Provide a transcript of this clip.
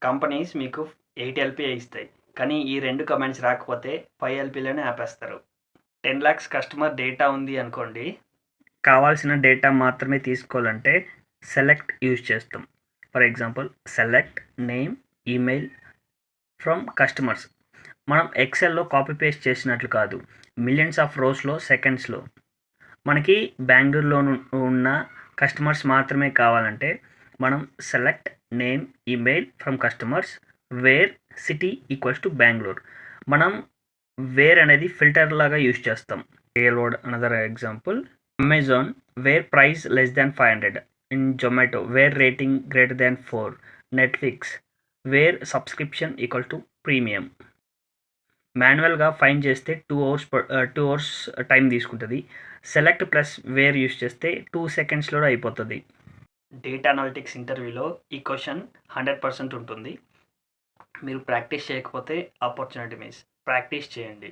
Companies మీకు 8 LPA ఇస్తాయి. కానీ ఈ 2 కమాండ్స్ రాకపోతే 5 ఎల్‌పీలోనే ఆపేస్తారు. 10,00,000 కస్టమర్ డేటా ఉంది అనుకోండి. కావాల్సిన డేటా మాత్రమే తీసుకోవాలంటే సెలెక్ట్ యూజ్ చేస్తాం. For example select name, email from customers. మనం ఎక్సెల్‌లో కాపీ పేస్ట్ చేసినట్లు కాదు. మిలియన్స్ ఆఫ్ రోస్‌లో సెకండ్స్‌లో. మనకి బెంగుళూరులో ఉన్న కస్టమర్స్ మాత్రమే కావాలంటే మనం select name, email from customers where city equals to Bengaluru. మనం వేర్ అనేది ఫిల్టర్ లాగా యూజ్ చేస్తాం. Real world another example Amazon where price less than 500. In Zomato where rating greater than 4. Netflix where subscription equal to premium. మాన్యువల్గా find చేస్తే 2 hours time తీసుకుంటుంది. Select plus where use చేస్తే 2 సెకండ్స్లో అయిపోతుంది. Data analytics ఇంటర్వ్యూలో ఈ question 100% ఉంటుంది. మీరు ప్రాక్టీస్ చేయకపోతే ఆపర్చునిటీ మిస్. ప్రాక్టీస్ చేయండి.